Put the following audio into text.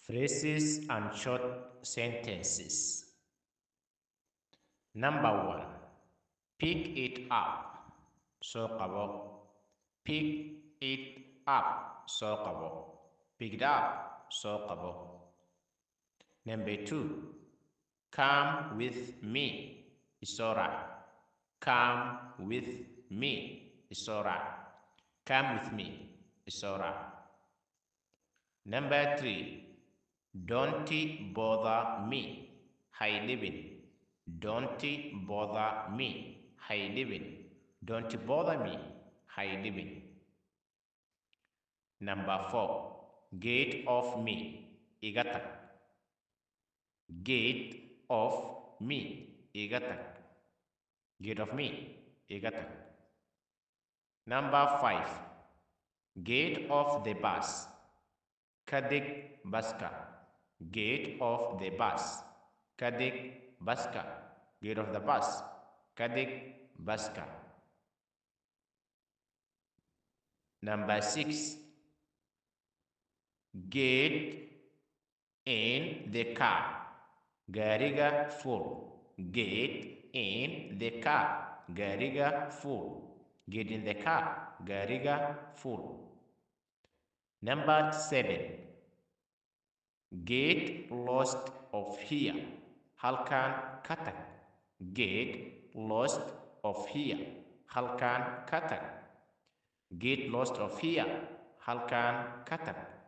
Phrases and short sentences. Number 1. Pick it up. So qabo. Pick it up. So qabo. Pick it up. So qabo. Number 2. Come with me. It's alright. Come with me. It's alright. Come with me. It's alright. Number 3. Don't bother me. Hay living. Don't bother me. Hay living. Don't bother me. Hay living. Number 4. Get off me. Igatak. Get off me. Igatak. Get off me. Igatak. Number 5. Get off the bus. Kadik baska. Get off the bus. Kadik baska. Get off the bus. Kadik baska. Number 6. Get in the car. Gariga full. Get in the car. Gariga full. Get in the car. Gariga full. Number 7. Get lost of here. Halkan katak. Get lost of here. Halkan katak. Get lost of here. Halkan katak.